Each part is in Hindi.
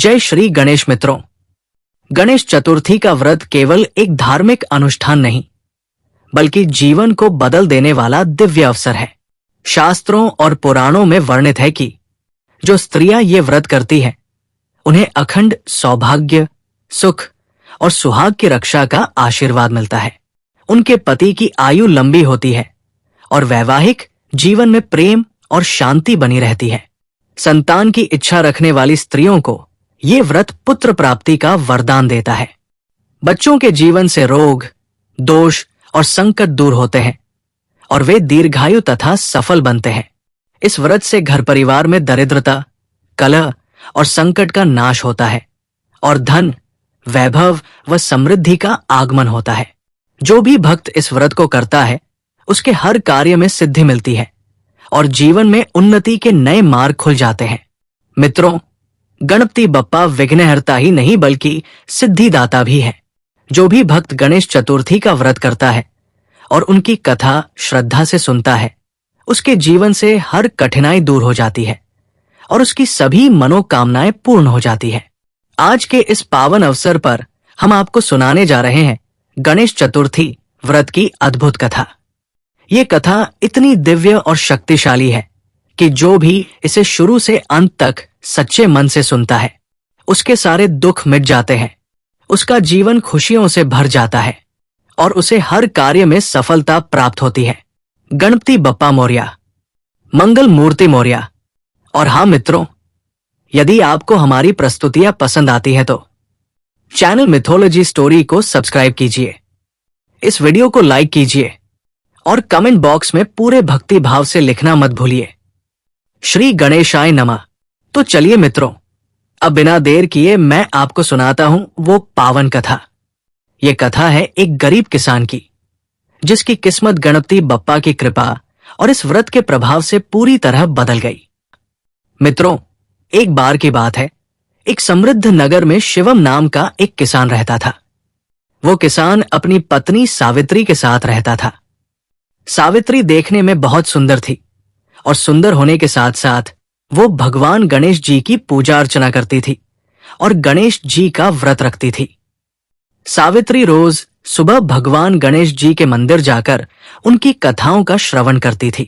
जय श्री गणेश मित्रों। गणेश चतुर्थी का व्रत केवल एक धार्मिक अनुष्ठान नहीं, बल्कि जीवन को बदल देने वाला दिव्य अवसर है। शास्त्रों और पुराणों में वर्णित है कि जो स्त्रियां ये व्रत करती हैं, उन्हें अखंड सौभाग्य, सुख और सुहाग की रक्षा का आशीर्वाद मिलता है। उनके पति की आयु लंबी होती है और वैवाहिक जीवन में प्रेम और शांति बनी रहती है। संतान की इच्छा रखने वाली स्त्रियों को ये व्रत पुत्र प्राप्ति का वरदान देता है। बच्चों के जीवन से रोग, दोष और संकट दूर होते हैं और वे दीर्घायु तथा सफल बनते हैं। इस व्रत से घर परिवार में दरिद्रता, कलह और संकट का नाश होता है और धन, वैभव व समृद्धि का आगमन होता है। जो भी भक्त इस व्रत को करता है, उसके हर कार्य में सिद्धि मिलती है और जीवन में उन्नति के नए मार्ग खुल जाते हैं। मित्रों, गणपति बप्पा विघ्नहर्ता ही नहीं बल्कि सिद्धिदाता भी है। जो भी भक्त गणेश चतुर्थी का व्रत करता है और उनकी कथा श्रद्धा से सुनता है, उसके जीवन से हर कठिनाई दूर हो जाती है और उसकी सभी मनोकामनाएं पूर्ण हो जाती है। आज के इस पावन अवसर पर हम आपको सुनाने जा रहे हैं गणेश चतुर्थी व्रत की अद्भुत कथा। ये कथा इतनी दिव्य और शक्तिशाली है कि जो भी इसे शुरू से अंत तक सच्चे मन से सुनता है, उसके सारे दुख मिट जाते हैं, उसका जीवन खुशियों से भर जाता है और उसे हर कार्य में सफलता प्राप्त होती है। गणपति बप्पा मोरया, मंगल मूर्ति मोरया। और हाँ मित्रों, यदि आपको हमारी प्रस्तुतियां पसंद आती हैं तो चैनल मिथोलॉजी स्टोरी को सब्सक्राइब कीजिए, इस वीडियो को लाइक कीजिए और कमेंट बॉक्स में पूरे भक्ति भाव से लिखना मत भूलिए। श्री गणेशाय नमः। तो चलिए मित्रों, अब बिना देर किए मैं आपको सुनाता हूं वो पावन कथा। ये कथा है एक गरीब किसान की, जिसकी किस्मत गणपति बप्पा की कृपा और इस व्रत के प्रभाव से पूरी तरह बदल गई। मित्रों, एक बार की बात है, एक समृद्ध नगर में शिवम नाम का एक किसान रहता था। वो किसान अपनी पत्नी सावित्री के साथ रहता था। सावित्री देखने में बहुत सुंदर थी और सुंदर होने के साथ साथ वो भगवान गणेश जी की पूजा अर्चना करती थी और गणेश जी का व्रत रखती थी। सावित्री रोज सुबह भगवान गणेश जी के मंदिर जाकर उनकी कथाओं का श्रवण करती थी।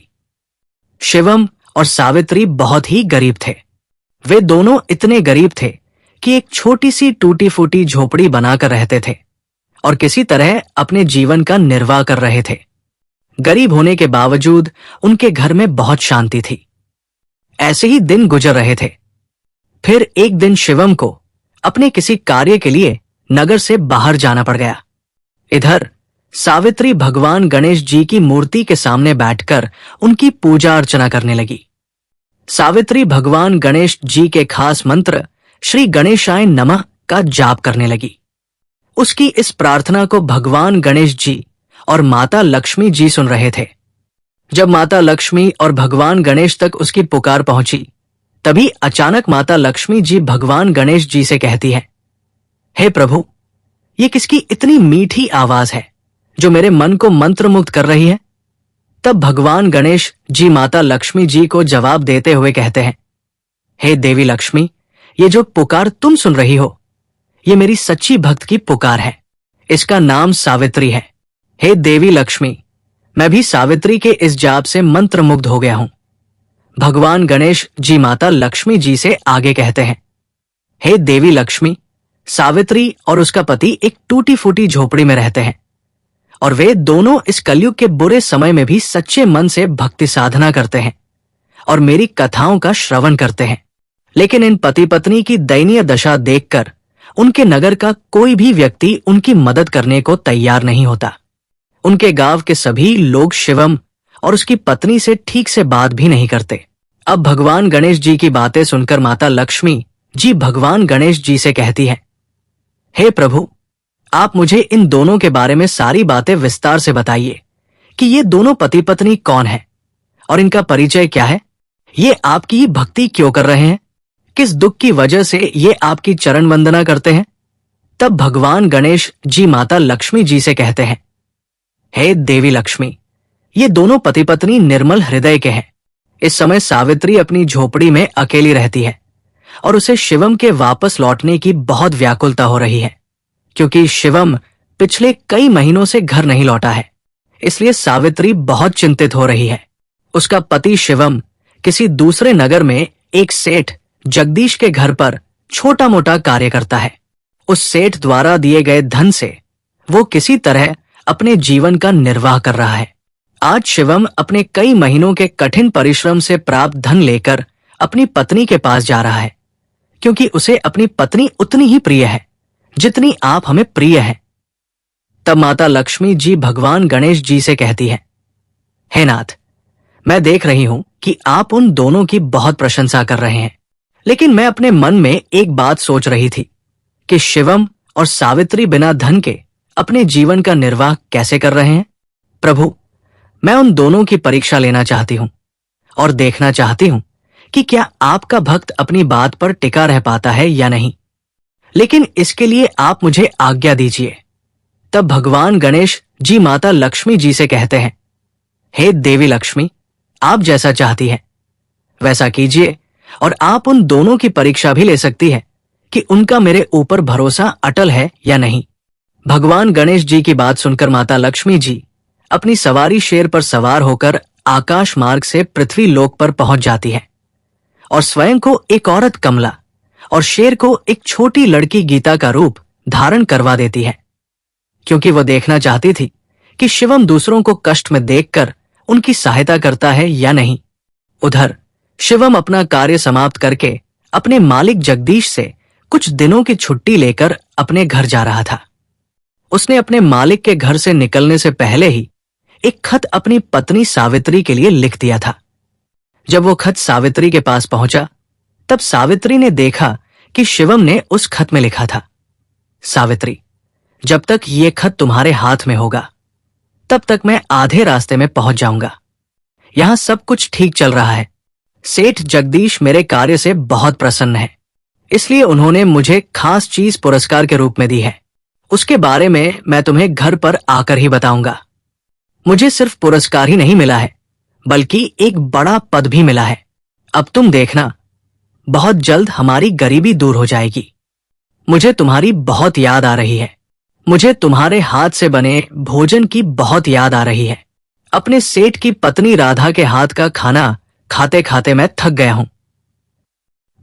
शिवम और सावित्री बहुत ही गरीब थे। वे दोनों इतने गरीब थे कि एक छोटी सी टूटी फूटी झोपड़ी बनाकर रहते थे और किसी तरह अपने जीवन का निर्वाह कर रहे थे। गरीब होने के बावजूद उनके घर में बहुत शांति थी। ऐसे ही दिन गुजर रहे थे। फिर एक दिन शिवम को अपने किसी कार्य के लिए नगर से बाहर जाना पड़ गया। इधर सावित्री भगवान गणेश जी की मूर्ति के सामने बैठकर उनकी पूजा अर्चना करने लगी। सावित्री भगवान गणेश जी के खास मंत्र श्री गणेशाय नमः का जाप करने लगी। उसकी इस प्रार्थना को भगवान गणेश जी और माता लक्ष्मी जी सुन रहे थे। जब माता लक्ष्मी और भगवान गणेश तक उसकी पुकार पहुंची, तभी अचानक माता लक्ष्मी जी भगवान गणेश जी से कहती है, हे प्रभु, ये किसकी इतनी मीठी आवाज है जो मेरे मन को मंत्रमुग्ध कर रही है। तब भगवान गणेश जी माता लक्ष्मी जी को जवाब देते हुए कहते हैं, हे देवी लक्ष्मी, ये जो पुकार तुम सुन रही हो, ये मेरी सच्ची भक्त की पुकार है। इसका नाम सावित्री है। हे देवी लक्ष्मी, मैं भी सावित्री के इस जाप से मंत्रमुग्ध हो गया हूं। भगवान गणेश जी माता लक्ष्मी जी से आगे कहते हैं, हे देवी लक्ष्मी, सावित्री और उसका पति एक टूटी फूटी झोपड़ी में रहते हैं और वे दोनों इस कलयुग के बुरे समय में भी सच्चे मन से भक्ति साधना करते हैं और मेरी कथाओं का श्रवण करते हैं। लेकिन इन पति पत्नी की दयनीय दशा देखकर उनके नगर का कोई भी व्यक्ति उनकी मदद करने को तैयार नहीं होता। उनके गांव के सभी लोग शिवम और उसकी पत्नी से ठीक से बात भी नहीं करते। अब भगवान गणेश जी की बातें सुनकर माता लक्ष्मी जी भगवान गणेश जी से कहती है, हे प्रभु, आप मुझे इन दोनों के बारे में सारी बातें विस्तार से बताइए कि ये दोनों पति पत्नी कौन है और इनका परिचय क्या है। ये आपकी ही भक्ति क्यों कर रहे हैं, किस दुख की वजह से ये आपकी चरण वंदना करते हैं। तब भगवान गणेश जी माता लक्ष्मी जी से कहते हैं, हे देवी लक्ष्मी, ये दोनों पति पत्नी निर्मल हृदय के हैं। इस समय सावित्री अपनी झोपड़ी में अकेली रहती है और उसे शिवम के वापस लौटने की बहुत व्याकुलता हो रही है, क्योंकि शिवम पिछले कई महीनों से घर नहीं लौटा है। इसलिए सावित्री बहुत चिंतित हो रही है। उसका पति शिवम किसी दूसरे नगर में एक सेठ जगदीश के घर पर छोटा मोटा कार्य करता है। उस सेठ द्वारा दिए गए धन से वो किसी तरह अपने जीवन का निर्वाह कर रहा है। आज शिवम अपने कई महीनों के कठिन परिश्रम से प्राप्त धन लेकर अपनी पत्नी के पास जा रहा है, क्योंकि उसे अपनी पत्नी उतनी ही प्रिय है जितनी आप हमें प्रिय है। तब माता लक्ष्मी जी भगवान गणेश जी से कहती है, हे नाथ, मैं देख रही हूं कि आप उन दोनों की बहुत प्रशंसा कर रहे हैं, लेकिन मैं अपने मन में एक बात सोच रही थी कि शिवम और सावित्री बिना धन के अपने जीवन का निर्वाह कैसे कर रहे हैं। प्रभु, मैं उन दोनों की परीक्षा लेना चाहती हूं और देखना चाहती हूं कि क्या आपका भक्त अपनी बात पर टिका रह पाता है या नहीं, लेकिन इसके लिए आप मुझे आज्ञा दीजिए। तब भगवान गणेश जी माता लक्ष्मी जी से कहते हैं, हे देवी लक्ष्मी, आप जैसा चाहती हैं वैसा कीजिए, और आप उन दोनों की परीक्षा भी ले सकती है कि उनका मेरे ऊपर भरोसा अटल है या नहीं। भगवान गणेश जी की बात सुनकर माता लक्ष्मी जी अपनी सवारी शेर पर सवार होकर आकाश मार्ग से पृथ्वी लोक पर पहुंच जाती है और स्वयं को एक औरत कमला और शेर को एक छोटी लड़की गीता का रूप धारण करवा देती है, क्योंकि वह देखना चाहती थी कि शिवम दूसरों को कष्ट में देखकर उनकी सहायता करता है या नहीं। उधर शिवम अपना कार्य समाप्त करके अपने मालिक जगदीश से कुछ दिनों की छुट्टी लेकर अपने घर जा रहा था। उसने अपने मालिक के घर से निकलने से पहले ही एक खत अपनी पत्नी सावित्री के लिए लिख दिया था। जब वो खत सावित्री के पास पहुंचा, तब सावित्री ने देखा कि शिवम ने उस खत में लिखा था, सावित्री, जब तक ये खत तुम्हारे हाथ में होगा तब तक मैं आधे रास्ते में पहुंच जाऊंगा। यहां सब कुछ ठीक चल रहा है। सेठ जगदीश मेरे कार्य से बहुत प्रसन्न है, इसलिए उन्होंने मुझे खास चीज पुरस्कार के रूप में दी है। उसके बारे में मैं तुम्हें घर पर आकर ही बताऊंगा। मुझे सिर्फ पुरस्कार ही नहीं मिला है, बल्कि एक बड़ा पद भी मिला है। अब तुम देखना, बहुत जल्द हमारी गरीबी दूर हो जाएगी। मुझे तुम्हारी बहुत याद आ रही है। मुझे तुम्हारे हाथ से बने भोजन की बहुत याद आ रही है। अपने सेठ की पत्नी राधा के हाथ का खाना खाते खाते मैं थक गया हूं।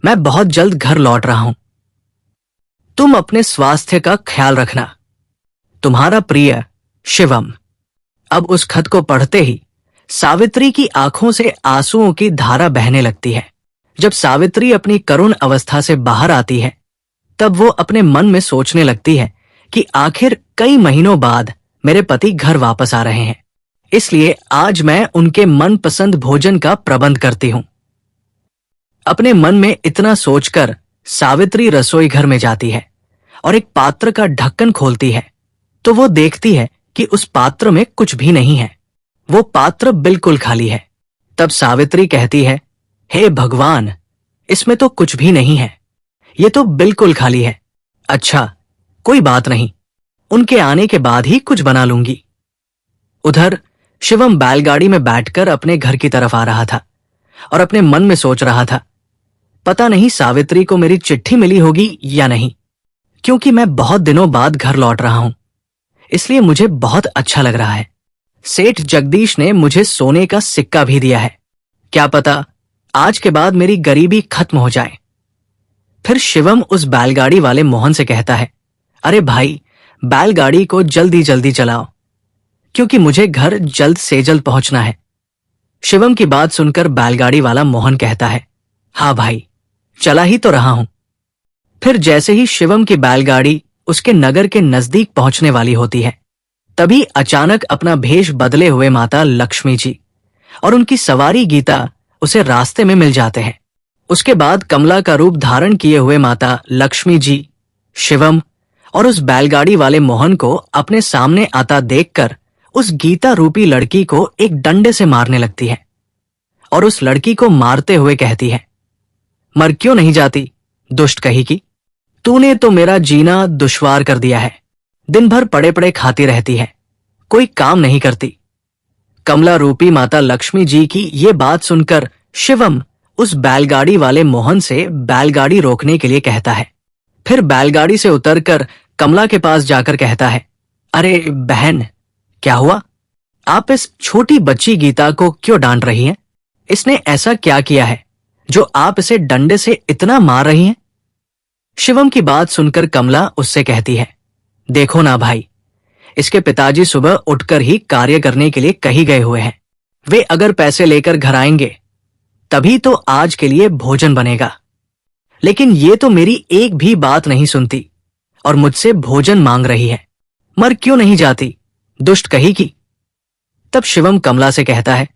मैं बहुत जल्द घर लौट रहा हूं। तुम अपने स्वास्थ्य का ख्याल रखना। तुम्हारा प्रिय शिवम। अब उस खत को पढ़ते ही सावित्री की आंखों से आंसुओं की धारा बहने लगती है। जब सावित्री अपनी करुण अवस्था से बाहर आती है, तब वो अपने मन में सोचने लगती है कि आखिर कई महीनों बाद मेरे पति घर वापस आ रहे हैं, इसलिए आज मैं उनके मनपसंद भोजन का प्रबंध करती हूं। अपने मन में इतना सोचकर सावित्री रसोई घर में जाती है और एक पात्र का ढक्कन खोलती है, तो वो देखती है कि उस पात्र में कुछ भी नहीं है। वो पात्र बिल्कुल खाली है। तब सावित्री कहती है, हे भगवान, इसमें तो कुछ भी नहीं है। ये तो बिल्कुल खाली है। अच्छा, कोई बात नहीं, उनके आने के बाद ही कुछ बना लूंगी। उधर शिवम बैलगाड़ी में बैठकर अपने घर की तरफ आ रहा था और अपने मन में सोच रहा था, पता नहीं सावित्री को मेरी चिट्ठी मिली होगी या नहीं, क्योंकि मैं बहुत दिनों बाद घर लौट रहा हूं, इसलिए मुझे बहुत अच्छा लग रहा है। सेठ जगदीश ने मुझे सोने का सिक्का भी दिया है। क्या पता आज के बाद मेरी गरीबी खत्म हो जाए। फिर शिवम उस बैलगाड़ी वाले मोहन से कहता है, अरे भाई, बैलगाड़ी को जल्दी जल्दी चलाओ, क्योंकि मुझे घर जल्द से जल्द पहुंचना है। शिवम की बात सुनकर बैलगाड़ी वाला मोहन कहता है, हाँ भाई, चला ही तो रहा हूं। फिर जैसे ही शिवम की बैलगाड़ी उसके नगर के नजदीक पहुंचने वाली होती है, तभी अचानक अपना भेष बदले हुए माता लक्ष्मी जी और उनकी सवारी गीता उसे रास्ते में मिल जाते हैं। उसके बाद कमला का रूप धारण किए हुए माता लक्ष्मी जी शिवम और उस बैलगाड़ी वाले मोहन को अपने सामने आता देखकर उस गीता रूपी लड़की को एक डंडे से मारने लगती है और उस लड़की को मारते हुए कहती है, मर क्यों नहीं जाती, दुष्ट कही की, तूने तो मेरा जीना दुश्वार कर दिया है। दिन भर पड़े पड़े खाती रहती है, कोई काम नहीं करती। कमला रूपी माता लक्ष्मी जी की ये बात सुनकर शिवम उस बैलगाड़ी वाले मोहन से बैलगाड़ी रोकने के लिए कहता है। फिर बैलगाड़ी से उतरकर कमला के पास जाकर कहता है, अरे बहन, क्या हुआ? आप इस छोटी बच्ची गीता को क्यों डांट रही हैं? इसने ऐसा क्या किया है जो आप इसे डंडे से इतना मार रही हैं? शिवम की बात सुनकर कमला उससे कहती है, देखो ना भाई, इसके पिताजी सुबह उठकर ही कार्य करने के लिए कहीं गए हुए हैं। वे अगर पैसे लेकर घर आएंगे तभी तो आज के लिए भोजन बनेगा, लेकिन ये तो मेरी एक भी बात नहीं सुनती और मुझसे भोजन मांग रही है। मर क्यों नहीं जाती, दुष्ट कही की। तब शिवम कमला से कहता है,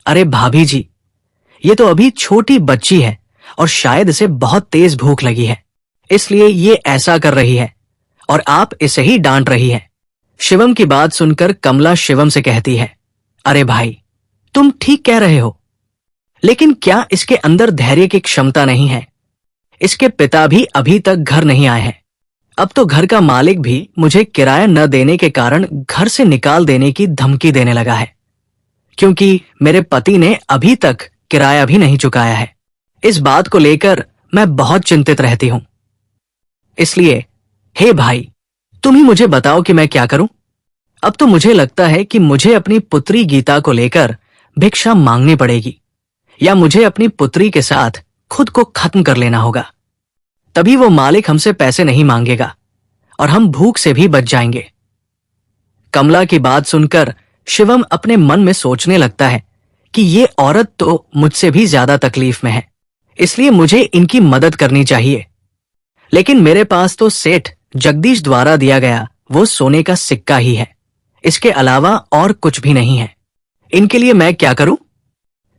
अरे भाभी जी, ये तो अभी छोटी बच्ची है और शायद इसे बहुत तेज भूख लगी है, इसलिए ये ऐसा कर रही है और आप इसे ही डांट रही हैं। शिवम की बात सुनकर कमला शिवम से कहती है, अरे भाई, तुम ठीक कह रहे हो, लेकिन क्या इसके अंदर धैर्य की क्षमता नहीं है? इसके पिता भी अभी तक घर नहीं आए हैं। अब तो घर का मालिक भी मुझे किराया न देने के कारण घर से निकाल देने की धमकी देने लगा है, क्योंकि मेरे पति ने अभी तक किराया भी नहीं चुकाया है। इस बात को लेकर मैं बहुत चिंतित रहती हूं। इसलिए हे भाई, तुम ही मुझे बताओ कि मैं क्या करूं। अब तो मुझे लगता है कि मुझे अपनी पुत्री गीता को लेकर भिक्षा मांगनी पड़ेगी, या मुझे अपनी पुत्री के साथ खुद को खत्म कर लेना होगा। तभी वो मालिक हमसे पैसे नहीं मांगेगा और हम भूख से भी बच जाएंगे। कमला की बात सुनकर शिवम अपने मन में सोचने लगता है कि ये औरत तो मुझसे भी ज्यादा तकलीफ में है, इसलिए मुझे इनकी मदद करनी चाहिए। लेकिन मेरे पास तो सेठ जगदीश द्वारा दिया गया वो सोने का सिक्का ही है, इसके अलावा और कुछ भी नहीं है। इनके लिए मैं क्या करूं?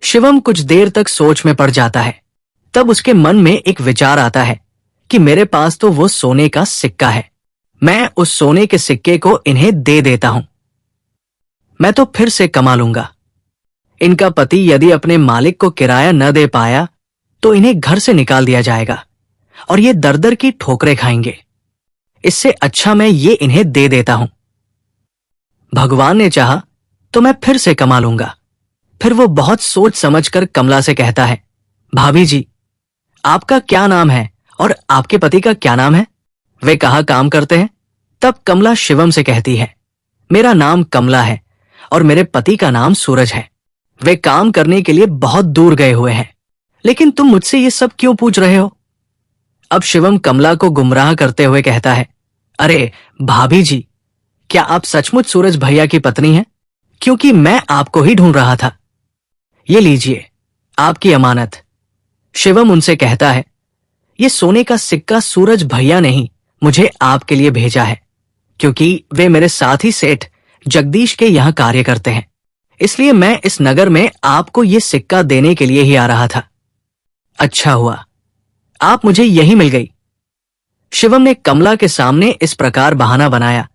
शिवम कुछ देर तक सोच में पड़ जाता है। तब उसके मन में एक विचार आता है कि मेरे पास तो वो सोने का सिक्का है, मैं उस सोने के सिक्के को इन्हें दे देता हूं। मैं तो फिर से कमा लूंगा। इनका पति यदि अपने मालिक को किराया न दे पाया तो इन्हें घर से निकाल दिया जाएगा और ये दर दर की ठोकरें खाएंगे। इससे अच्छा मैं ये इन्हें दे देता हूं। भगवान ने चाहा तो मैं फिर से कमा लूंगा। फिर वो बहुत सोच समझकर कमला से कहता है, भाभी जी, आपका क्या नाम है और आपके पति का क्या नाम है? वे कहाँ काम करते हैं? तब कमला शिवम से कहती है, मेरा नाम कमला है और मेरे पति का नाम सूरज है। वे काम करने के लिए बहुत दूर गए हुए हैं। लेकिन तुम मुझसे ये सब क्यों पूछ रहे हो? अब शिवम कमला को गुमराह करते हुए कहता है, अरे भाभी जी, क्या आप सचमुच सूरज भैया की पत्नी हैं? क्योंकि मैं आपको ही ढूंढ रहा था। ये लीजिए आपकी अमानत। शिवम उनसे कहता है, ये सोने का सिक्का सूरज भैया ने ही मुझे आपके लिए भेजा है, क्योंकि वे मेरे साथी सेठ जगदीश के यहां कार्य करते हैं, इसलिए मैं इस नगर में आपको ये सिक्का देने के लिए ही आ रहा था। अच्छा हुआ आप मुझे यही मिल गई। शिवम ने कमला के सामने इस प्रकार बहाना बनाया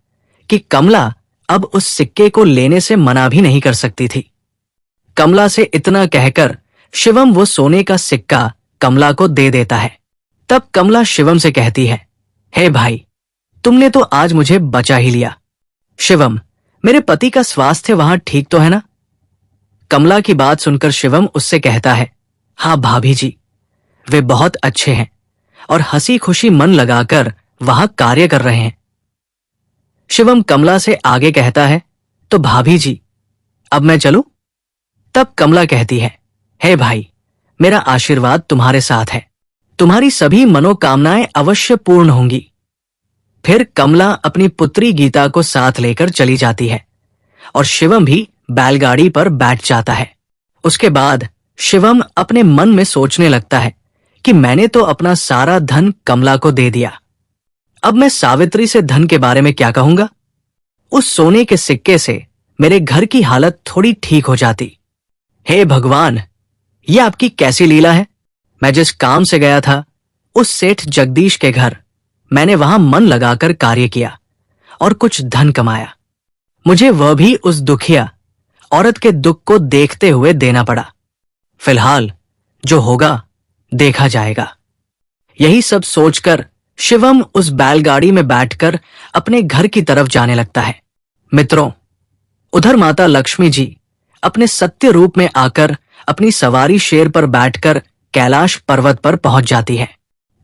कि कमला अब उस सिक्के को लेने से मना भी नहीं कर सकती थी। कमला से इतना कहकर शिवम वो सोने का सिक्का कमला को दे देता है। तब कमला शिवम से कहती है, हे भाई, तुमने तो आज मुझे बचा ही लिया। शिवम, मेरे पति का स्वास्थ्य वहां ठीक तो है ना? कमला की बात सुनकर शिवम उससे कहता है, हाँ भाभी जी, वे बहुत अच्छे हैं और हंसी खुशी मन लगाकर वहां कार्य कर रहे हैं। शिवम कमला से आगे कहता है, तो भाभी जी, अब मैं चलूं? तब कमला कहती है, हे भाई, मेरा आशीर्वाद तुम्हारे साथ है, तुम्हारी सभी मनोकामनाएं अवश्य पूर्ण होंगी। फिर कमला अपनी पुत्री गीता को साथ लेकर चली जाती है और शिवम भी बैलगाड़ी पर बैठ जाता है। उसके बाद शिवम अपने मन में सोचने लगता है कि मैंने तो अपना सारा धन कमला को दे दिया, अब मैं सावित्री से धन के बारे में क्या कहूंगा? उस सोने के सिक्के से मेरे घर की हालत थोड़ी ठीक हो जाती। हे भगवान, ये आपकी कैसी लीला है? मैं जिस काम से गया था उस सेठ जगदीश के घर, मैंने वहां मन लगाकर कार्य किया और कुछ धन कमाया। मुझे वह भी उस दुखिया औरत के दुख को देखते हुए देना पड़ा। फिलहाल जो होगा देखा जाएगा। यही सब सोचकर शिवम उस बैलगाड़ी में बैठकर अपने घर की तरफ जाने लगता है। मित्रों, उधर माता लक्ष्मी जी अपने सत्य रूप में आकर अपनी सवारी शेर पर बैठकर कैलाश पर्वत पर पहुंच जाती है।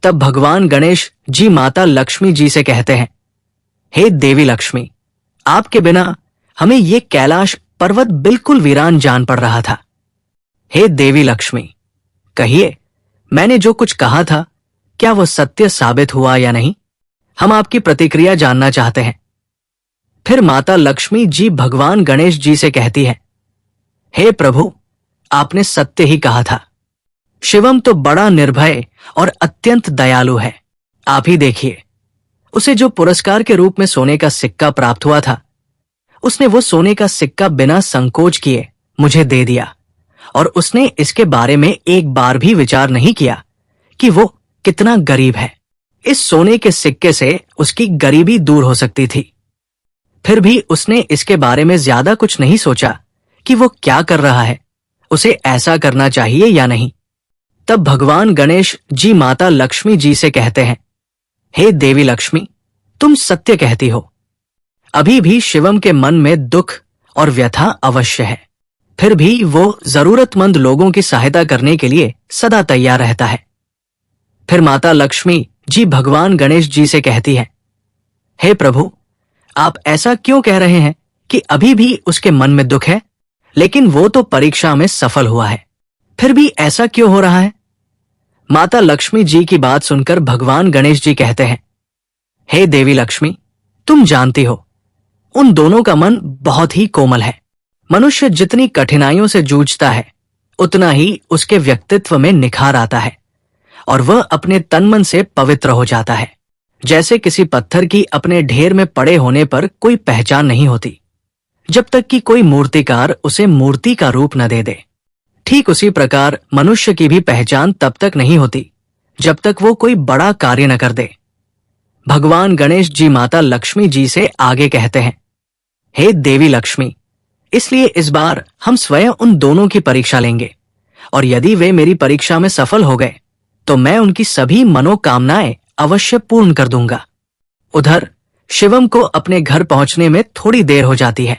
तब भगवान गणेश जी माता लक्ष्मी जी से कहते हैं, हे देवी लक्ष्मी, आपके बिना हमें ये कैलाश पर्वत बिल्कुल वीरान जान पड़ रहा था। हे देवी लक्ष्मी, कहिए, मैंने जो कुछ कहा था क्या वो सत्य साबित हुआ या नहीं? हम आपकी प्रतिक्रिया जानना चाहते हैं। फिर माता लक्ष्मी जी भगवान गणेश जी से कहती है, हे प्रभु, आपने सत्य ही कहा था। शिवम तो बड़ा निर्भय और अत्यंत दयालु है। आप ही देखिए, उसे जो पुरस्कार के रूप में सोने का सिक्का प्राप्त हुआ था, उसने वो सोने का सिक्का बिना संकोच किए मुझे दे दिया, और उसने इसके बारे में एक बार भी विचार नहीं किया कि वो कितना गरीब है। इस सोने के सिक्के से उसकी गरीबी दूर हो सकती थी। फिर भी उसने इसके बारे में ज्यादा कुछ नहीं सोचा कि वो क्या कर रहा है, उसे ऐसा करना चाहिए या नहीं। तब भगवान गणेश जी माता लक्ष्मी जी से कहते हैं, हे देवी लक्ष्मी, तुम सत्य कहती हो। अभी भी शिवम के मन में दुख और व्यथा अवश्य है, फिर भी वो जरूरतमंद लोगों की सहायता करने के लिए सदा तैयार रहता है। फिर माता लक्ष्मी जी भगवान गणेश जी से कहती है, हे प्रभु, आप ऐसा क्यों कह रहे हैं कि अभी भी उसके मन में दुख है, लेकिन वो तो परीक्षा में सफल हुआ है, फिर भी ऐसा क्यों हो रहा है? माता लक्ष्मी जी की बात सुनकर भगवान गणेश जी कहते हैं, हे देवी लक्ष्मी, तुम जानती हो, उन दोनों का मन बहुत ही कोमल है। मनुष्य जितनी कठिनाइयों से जूझता है, उतना ही उसके व्यक्तित्व में निखार आता है और वह अपने तन मन से पवित्र हो जाता है। जैसे किसी पत्थर की अपने ढेर में पड़े होने पर कोई पहचान नहीं होती, जब तक कि कोई मूर्तिकार उसे मूर्ति का रूप न दे दे। ठीक उसी प्रकार मनुष्य की भी पहचान तब तक नहीं होती जब तक वो कोई बड़ा कार्य न कर दे। भगवान गणेश जी माता लक्ष्मी जी से आगे कहते हैं, हे देवी लक्ष्मी, इसलिए इस बार हम स्वयं उन दोनों की परीक्षा लेंगे, और यदि वे मेरी परीक्षा में सफल हो गए तो मैं उनकी सभी मनोकामनाएं अवश्य पूर्ण कर दूंगा। उधर शिवम को अपने घर पहुंचने में थोड़ी देर हो जाती है।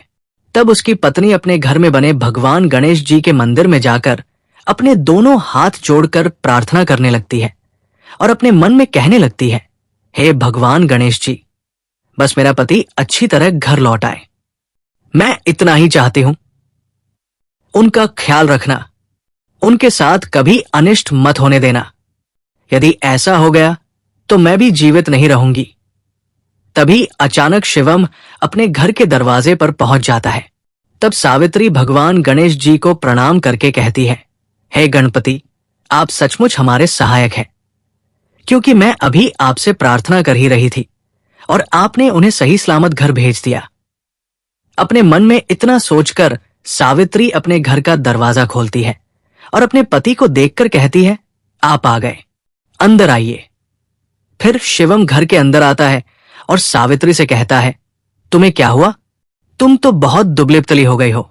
तब उसकी पत्नी अपने घर में बने भगवान गणेश जी के मंदिर में जाकर अपने दोनों हाथ जोड़कर प्रार्थना करने लगती है और अपने मन में कहने लगती है, हे भगवान गणेश जी, बस मेरा पति अच्छी तरह घर लौट आए। मैं इतना ही चाहती हूं। उनका ख्याल रखना, उनके साथ कभी अनिष्ट मत होने देना। यदि ऐसा हो गया तो मैं भी जीवित नहीं रहूंगी। तभी अचानक शिवम अपने घर के दरवाजे पर पहुंच जाता है। तब सावित्री भगवान गणेश जी को प्रणाम करके कहती है, हे गणपति, आप सचमुच हमारे सहायक हैं, क्योंकि मैं अभी आपसे प्रार्थना कर ही रही थी और आपने उन्हें सही सलामत घर भेज दिया। अपने मन में इतना सोचकर सावित्री अपने घर का दरवाजा खोलती है और अपने पति को देखकर कहती है, आप आ गए, अंदर आइए। फिर शिवम घर के अंदर आता है और सावित्री से कहता है, तुम्हें क्या हुआ? तुम तो बहुत दुबली पतली हो गई हो।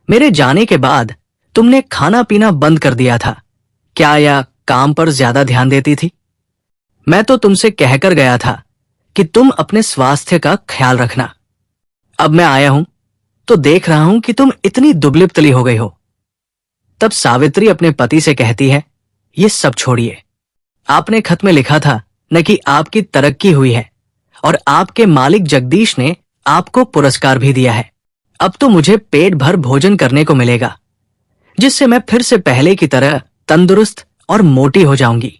मेरे जाने के बाद तुमने खाना पीना बंद कर दिया था क्या, या काम पर ज्यादा ध्यान देती थी? मैं तो तुमसे कहकर गया था कि तुम अपने स्वास्थ्य का ख्याल रखना। अब मैं आया हूं तो देख रहा हूं कि तुम इतनी दुबली पतली हो गई हो। तब सावित्री अपने पति से कहती है, ये सब छोड़िए, आपने खत में लिखा था न कि आपकी तरक्की हुई है, और आपके मालिक जगदीश ने आपको पुरस्कार भी दिया है। अब तो मुझे पेट भर भोजन करने को मिलेगा, जिससे मैं फिर से पहले की तरह तंदुरुस्त और मोटी हो जाऊंगी।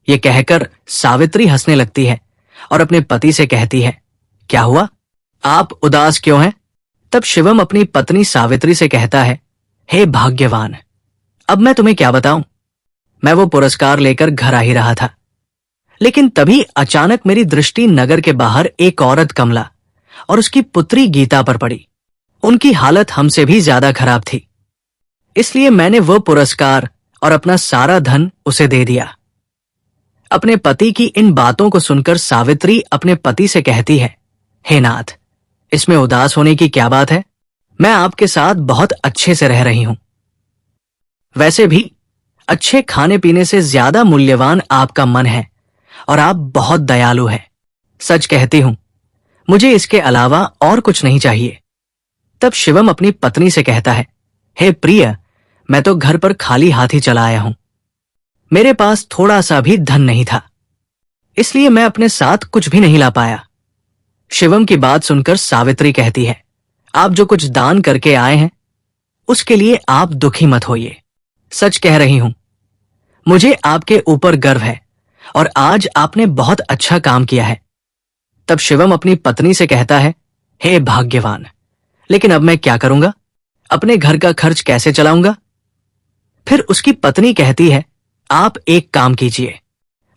ये कहकर सावित्री हंसने लगती है और अपने पति से कहती है, क्या हुआ, आप उदास क्यों हैं? तब शिवम अपनी पत्नी सावित्री से कहता है, हे भाग्यवान, अब मैं तुम्हें क्या बताऊं, मैं वो पुरस्कार लेकर घर आ ही रहा था, लेकिन तभी अचानक मेरी दृष्टि नगर के बाहर एक औरत कमला और उसकी पुत्री गीता पर पड़ी। उनकी हालत हमसे भी ज्यादा खराब थी, इसलिए मैंने वो पुरस्कार और अपना सारा धन उसे दे दिया। अपने पति की इन बातों को सुनकर सावित्री अपने पति से कहती है, हे नाथ, इसमें उदास होने की क्या बात है? मैं आपके साथ बहुत अच्छे से रह रही हूं। वैसे भी अच्छे खाने पीने से ज्यादा मूल्यवान आपका मन है और आप बहुत दयालु हैं। सच कहती हूं, मुझे इसके अलावा और कुछ नहीं चाहिए। तब शिवम अपनी पत्नी से कहता है, हे प्रिय, मैं तो घर पर खाली हाथ ही चला आया हूं। मेरे पास थोड़ा सा भी धन नहीं था, इसलिए मैं अपने साथ कुछ भी नहीं ला पाया। शिवम की बात सुनकर सावित्री कहती है, आप जो कुछ दान करके आए हैं उसके लिए आप दुखी मत होइए। सच कह रही हूं, मुझे आपके ऊपर गर्व है और आज आपने बहुत अच्छा काम किया है। तब शिवम अपनी पत्नी से कहता है, हे भाग्यवान, लेकिन अब मैं क्या करूंगा? अपने घर का खर्च कैसे चलाऊंगा? फिर उसकी पत्नी कहती है, आप एक काम कीजिए,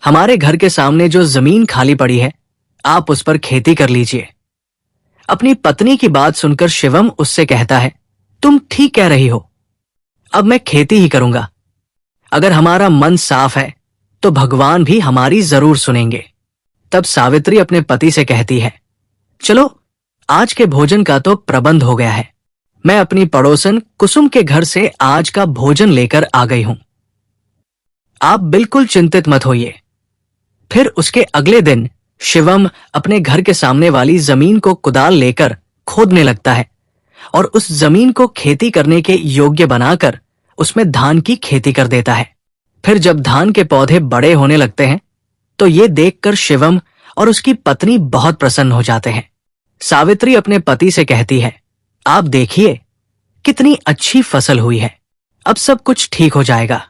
हमारे घर के सामने जो जमीन खाली पड़ी है आप उस पर खेती कर लीजिए। अपनी पत्नी की बात सुनकर शिवम उससे कहता है, तुम ठीक कह रही हो, अब मैं खेती ही करूंगा। अगर हमारा मन साफ है तो भगवान भी हमारी जरूर सुनेंगे। तब सावित्री अपने पति से कहती है, चलो आज के भोजन का तो प्रबंध हो गया है, मैं अपनी पड़ोसन कुसुम के घर से आज का भोजन लेकर आ गई हूं, आप बिल्कुल चिंतित मत होइए। फिर उसके अगले दिन शिवम अपने घर के सामने वाली जमीन को कुदाल लेकर खोदने लगता है और उस जमीन को खेती करने के योग्य बनाकर उसमें धान की खेती कर देता है। फिर जब धान के पौधे बड़े होने लगते हैं तो ये देखकर शिवम और उसकी पत्नी बहुत प्रसन्न हो जाते हैं। सावित्री अपने पति से कहती है, आप देखिए कितनी अच्छी फसल हुई है, अब सब कुछ ठीक हो जाएगा।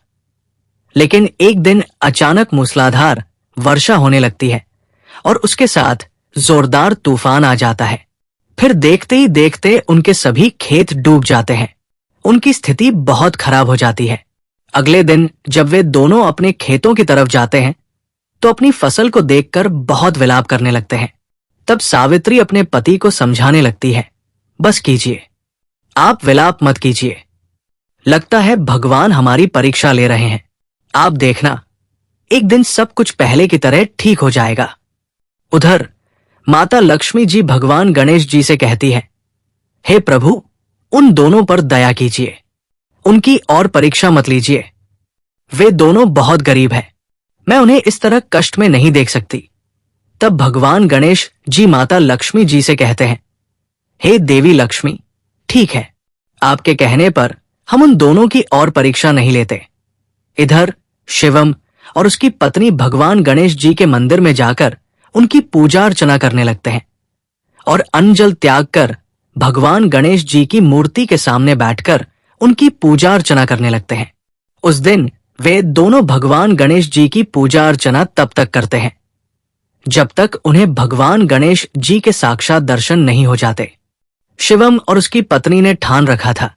लेकिन एक दिन अचानक मूसलाधार वर्षा होने लगती है और उसके साथ जोरदार तूफान आ जाता है। फिर देखते ही देखते उनके सभी खेत डूब जाते हैं। उनकी स्थिति बहुत खराब हो जाती है। अगले दिन जब वे दोनों अपने खेतों की तरफ जाते हैं तो अपनी फसल को देखकर बहुत विलाप करने लगते हैं। तब सावित्री अपने पति को समझाने लगती है, बस कीजिए, आप विलाप मत कीजिए, लगता है भगवान हमारी परीक्षा ले रहे हैं। आप देखना, एक दिन सब कुछ पहले की तरह ठीक हो जाएगा। उधर माता लक्ष्मी जी भगवान गणेश जी से कहती है, हे प्रभु, उन दोनों पर दया कीजिए, उनकी और परीक्षा मत लीजिए, वे दोनों बहुत गरीब हैं, मैं उन्हें इस तरह कष्ट में नहीं देख सकती। तब भगवान गणेश जी माता लक्ष्मी जी से कहते हैं, हे देवी लक्ष्मी, ठीक है, आपके कहने पर हम उन दोनों की और परीक्षा नहीं लेते। इधर शिवम और उसकी पत्नी भगवान गणेश जी के मंदिर में जाकर उनकी पूजा अर्चना करने लगते हैं और अन्न जल त्याग कर भगवान गणेश जी की मूर्ति के सामने बैठकर उनकी पूजा अर्चना करने लगते हैं। उस दिन वे दोनों भगवान गणेश जी की पूजा अर्चना तब तक करते हैं जब तक उन्हें भगवान गणेश जी के साक्षात दर्शन नहीं हो जाते। शिवम और उसकी पत्नी ने ठान रखा था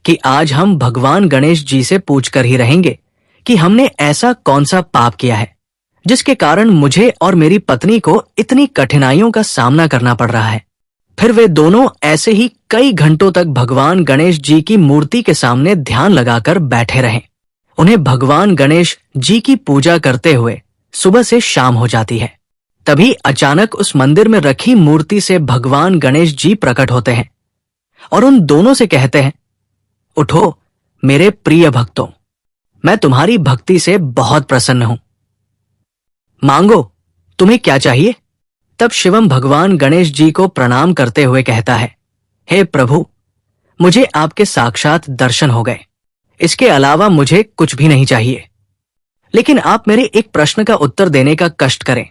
कि आज हम भगवान गणेश जी से पूछकर ही रहेंगे कि हमने ऐसा कौन सा पाप किया है जिसके कारण मुझे और मेरी पत्नी को इतनी कठिनाइयों का सामना करना पड़ रहा है। फिर वे दोनों ऐसे ही कई घंटों तक भगवान गणेश जी की मूर्ति के सामने ध्यान लगाकर बैठे रहे। उन्हें भगवान गणेश जी की पूजा करते हुए सुबह से शाम हो जाती है। तभी अचानक उस मंदिर में रखी मूर्ति से भगवान गणेश जी प्रकट होते हैं और उन दोनों से कहते हैं, उठो मेरे प्रिय भक्तों, मैं तुम्हारी भक्ति से बहुत प्रसन्न हूं, मांगो तुम्हें क्या चाहिए। तब शिवम भगवान गणेश जी को प्रणाम करते हुए कहता है, हे प्रभु, मुझे आपके साक्षात दर्शन हो गए, इसके अलावा मुझे कुछ भी नहीं चाहिए, लेकिन आप मेरे एक प्रश्न का उत्तर देने का कष्ट करें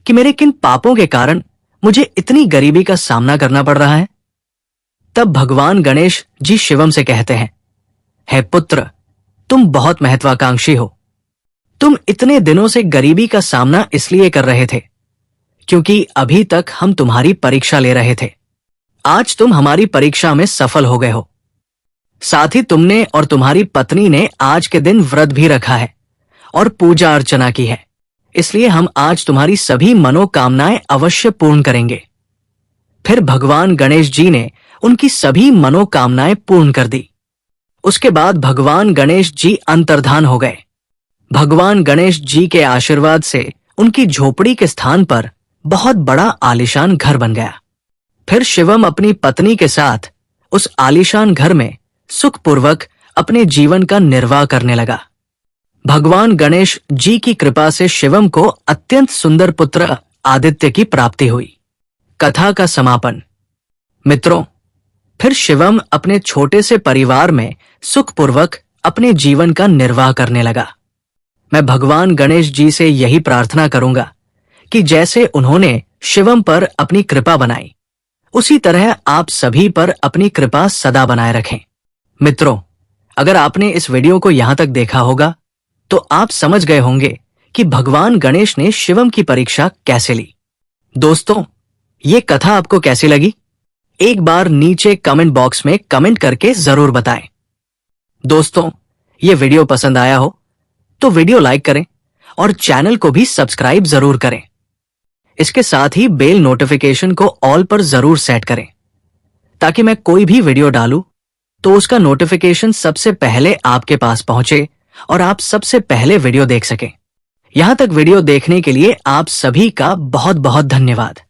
कि मेरे किन पापों के कारण मुझे इतनी गरीबी का सामना करना पड़ रहा है। तब भगवान गणेश जी शिवम से कहते हैं, हे पुत्र, तुम बहुत महत्वाकांक्षी हो, तुम इतने दिनों से गरीबी का सामना इसलिए कर रहे थे क्योंकि अभी तक हम तुम्हारी परीक्षा ले रहे थे। आज तुम हमारी परीक्षा में सफल हो गए हो। साथ ही तुमने और तुम्हारी पत्नी ने आज के दिन व्रत भी रखा है और पूजा अर्चना की है, इसलिए हम आज तुम्हारी सभी मनोकामनाएं अवश्य पूर्ण करेंगे। फिर भगवान गणेश जी ने उनकी सभी मनोकामनाएं पूर्ण कर दी। उसके बाद भगवान गणेश जी अंतर्धान हो गए। भगवान गणेश जी के आशीर्वाद से उनकी झोपड़ी के स्थान पर बहुत बड़ा आलीशान घर बन गया। फिर शिवम अपनी पत्नी के साथ उस आलीशान घर में सुखपूर्वक अपने जीवन का निर्वाह करने लगा। भगवान गणेश जी की कृपा से शिवम को अत्यंत सुंदर पुत्र आदित्य की प्राप्ति हुई। कथा का समापन। मित्रों, फिर शिवम अपने छोटे से परिवार में सुखपूर्वक अपने जीवन का निर्वाह करने लगा। मैं भगवान गणेश जी से यही प्रार्थना करूंगा कि जैसे उन्होंने शिवम पर अपनी कृपा बनाई, उसी तरह आप सभी पर अपनी कृपा सदा बनाए रखें। मित्रों, अगर आपने इस वीडियो को यहां तक देखा होगा तो आप समझ गए होंगे कि भगवान गणेश ने शिवम की परीक्षा कैसे ली। दोस्तों, ये कथा आपको कैसी लगी? एक बार नीचे कमेंट बॉक्स में कमेंट करके जरूर बताएं। दोस्तों, ये वीडियो पसंद आया हो तो वीडियो लाइक करें और चैनल को भी सब्सक्राइब जरूर करें। इसके साथ ही बेल नोटिफिकेशन को ऑल पर जरूर सेट करें ताकि मैं कोई भी वीडियो डालूं तो उसका नोटिफिकेशन सबसे पहले आपके पास पहुंचे और आप सबसे पहले वीडियो देख सकें। यहां तक वीडियो देखने के लिए आप सभी का बहुत बहुत धन्यवाद।